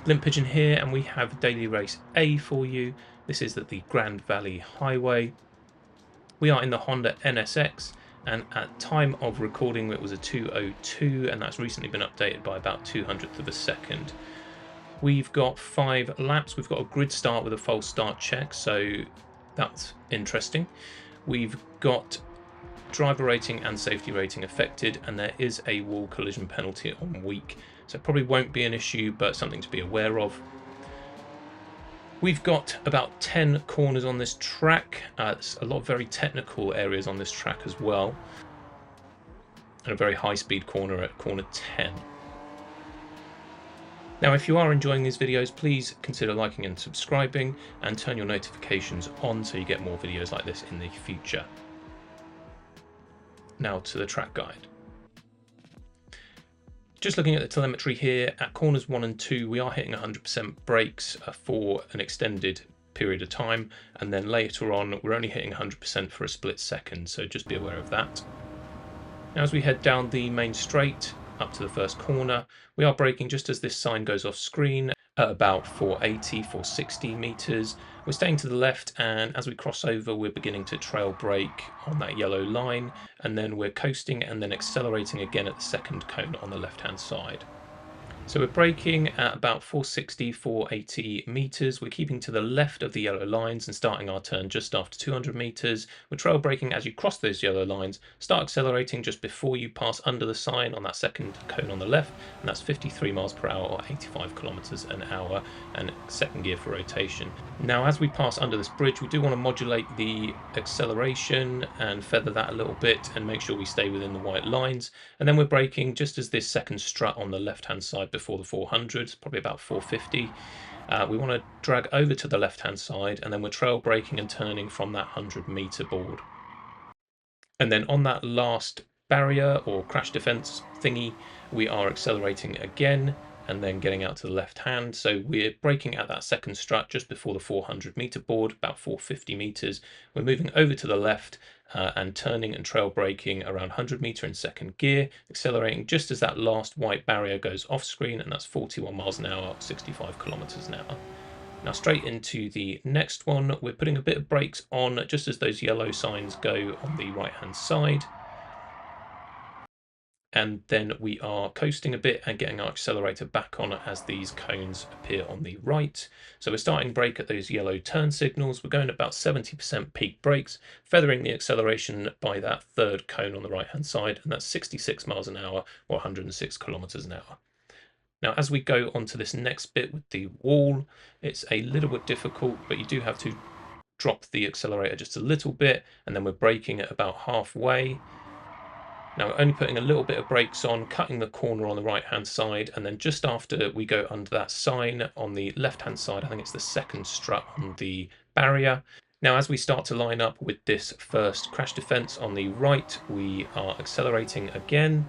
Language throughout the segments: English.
Glint Pigeon here, and we have daily race A for you. This is at the Grand Valley Highway. We are in the Honda NSX, and at time of recording it was a 2:02, and that's recently been updated by about 200th of a second. We've got 5 laps. We've got a grid start with a false start check, so that's interesting. We've got driver rating and safety rating affected, and there is a wall collision penalty on weak, so it probably won't be an issue, but something to be aware of. We've got about 10 corners on this track. There's a lot of very technical areas on this track as well, and a very high-speed corner at corner 10. Now, if you are enjoying these videos, please consider liking and subscribing, and turn your notifications on so you get more videos like this in the future. Now to the track guide. Just looking at the telemetry here, at corners 1 and 2, we are hitting 100% brakes for an extended period of time, and then later on, we're only hitting 100% for a split second, so just be aware of that. Now, as we head down the main straight up to the first corner, we are braking just as this sign goes off screen at about 480, 460 meters. We're staying to the left, and as we cross over, we're beginning to trail brake on that yellow line, and then we're coasting and then accelerating again at the second cone on the left-hand side. So we're braking at about 460, 480 meters. We're keeping to the left of the yellow lines and starting our turn just after 200 meters. We're trail braking as you cross those yellow lines. Start accelerating just before you pass under the sign on that second cone on the left, and that's 53 miles per hour or 85 kilometers an hour, and second gear for rotation. Now, as we pass under this bridge, we do want to modulate the acceleration and feather that a little bit and make sure we stay within the white lines. And then we're braking just as this second strut on the left-hand side before the 400, probably about 450. We want to drag over to the left-hand side, and then we're trail braking and turning from that 100-meter board. And then on that last barrier or crash defense thingy, we are accelerating again and then getting out to the left hand. So we're braking at that second strut just before the 400-meter board, about 450 meters. We're moving over to the left and turning and trail braking around 100-meter in second gear, accelerating just as that last white barrier goes off screen, and that's 41 miles an hour, 65 kilometers an hour. Now, straight into the next one, we're putting a bit of brakes on just as those yellow signs go on the right-hand side. And then we are coasting a bit and getting our accelerator back on as these cones appear on the right. So we're starting brake at those yellow turn signals. We're going about 70% peak brakes, feathering the acceleration by that third cone on the right-hand side, and that's 66 miles an hour or 106 kilometers an hour. Now, as we go onto this next bit with the wall, it's a little bit difficult, but you do have to drop the accelerator just a little bit, and then we're braking at about halfway. Now, we're only putting a little bit of brakes on, cutting the corner on the right-hand side, and then just after we go under that sign on the left-hand side, I think it's the second strut on the barrier. Now, as we start to line up with this first crash defense on the right, we are accelerating again.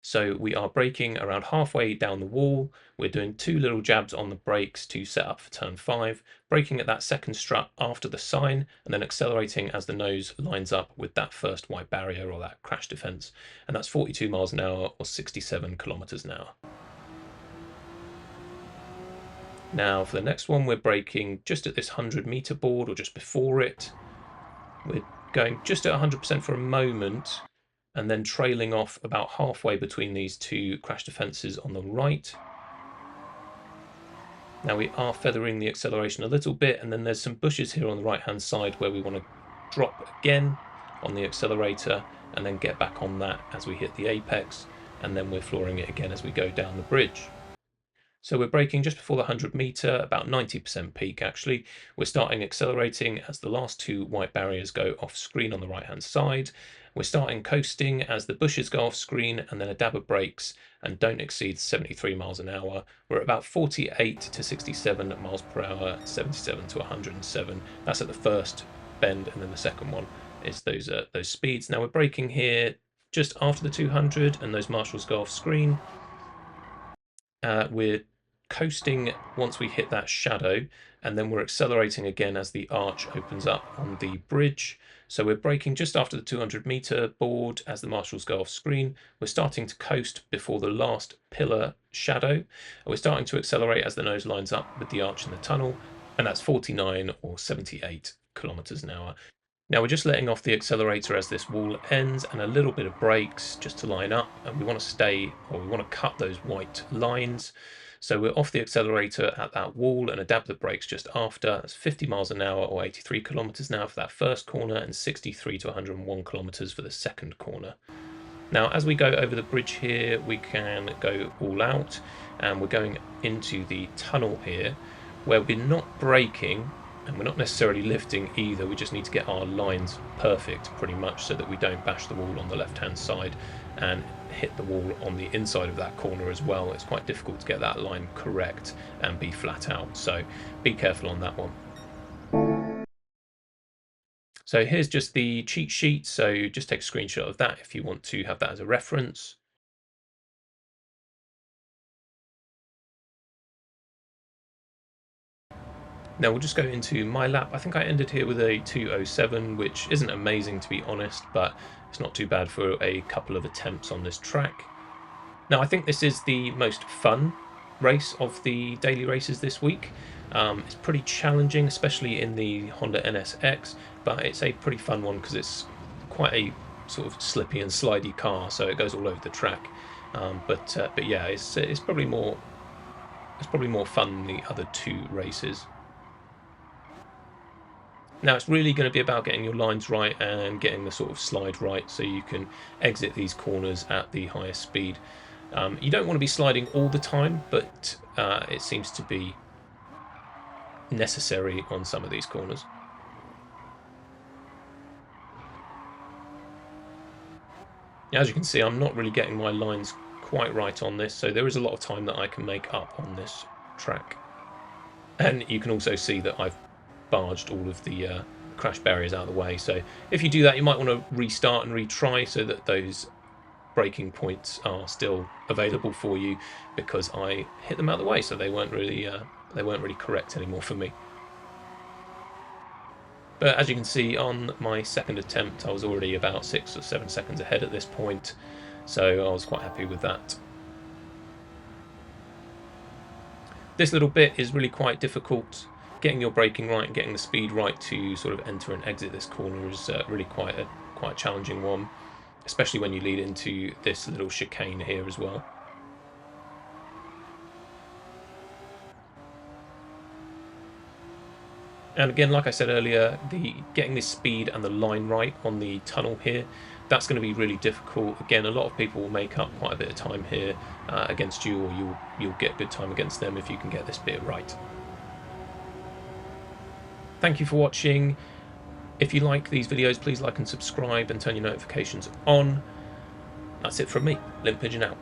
So we are braking around halfway down the wall. We're doing 2 little jabs on the brakes to set up for turn 5, braking at that second strut after the sign, and then accelerating as the nose lines up with that first white barrier or that crash defense. And that's 42 miles an hour or 67 kilometers an hour. Now for the next one, we're braking just at this 100-meter board or just before it. We're going just at 100% for a moment, and then trailing off about halfway between these 2 crash defenses on the right. Now we are feathering the acceleration a little bit, and then there's some bushes here on the right-hand side where we want to drop again on the accelerator and then get back on that as we hit the apex, and then we're flooring it again as we go down the bridge. So we're braking just before the 100-meter, about 90% peak actually. We're starting accelerating as the last 2 white barriers go off screen on the right-hand side. We're starting coasting as the bushes go off screen, and then a dab of brakes, and don't exceed 73 miles an hour. We're at about 48 to 67 miles per hour, 77 to 107. That's at the first bend, and then the second one is those speeds. Now we're braking here just after the 200, and those marshals go off screen. We're coasting once we hit that shadow, and then we're accelerating again as the arch opens up on the bridge. So we're braking just after the 200-meter board as the marshals go off screen. We're starting to coast before the last pillar shadow. We're starting to accelerate as the nose lines up with the arch in the tunnel, and that's 49 or 78 kilometers an hour. Now we're just letting off the accelerator as this wall ends, and a little bit of brakes just to line up, and we want to stay, or we want to cut those white lines. So we're off the accelerator at that wall and adapt the brakes just after. That's 50 miles an hour or 83 kilometers an hour for that first corner, and 63 to 101 kilometers for the second corner. Now as we go over the bridge here, we can go all out, and we're going into the tunnel here where we're not braking and we're not necessarily lifting either. We just need to get our lines perfect pretty much so that we don't bash the wall on the left hand side and hit the wall on the inside of that corner as well. It's quite difficult to get that line correct and be flat out, so be careful on that one. So here's just the cheat sheet, so just take a screenshot of that if you want to have that as a reference. Now we'll just go into my lap. I think I ended here with a 2:07, which isn't amazing to be honest, but it's not too bad for a couple of attempts on this track. Now I think this is the most fun race of the daily races this week. It's pretty challenging, especially in the Honda NSX, but it's a pretty fun one because it's quite a sort of slippy and slidey car, so it goes all over the track. But yeah, it's probably more fun than the other two races. Now it's really going to be about getting your lines right and getting the sort of slide right so you can exit these corners at the highest speed. You don't want to be sliding all the time, but it seems to be necessary on some of these corners. As you can see, I'm not really getting my lines quite right on this, so there is a lot of time that I can make up on this track. And you can also see that I've barged all of the crash barriers out of the way, so if you do that you might want to restart and retry so that those braking points are still available for you, because I hit them out of the way, so they weren't really correct anymore for me. But as you can see, on my second attempt I was already about 6 or 7 seconds ahead at this point, so I was quite happy with that. This little bit is really quite difficult. Getting your braking right and getting the speed right to sort of enter and exit this corner is really quite a challenging one, especially when you lead into this little chicane here as well. And again, like I said earlier, getting this speed and the line right on the tunnel here, that's going to be really difficult. Again, a lot of people will make up quite a bit of time here against you, or you'll get good time against them if you can get this bit right. Thank you for watching. If you like these videos, please like and subscribe and turn your notifications on. That's it from me. Limp Pigeon out.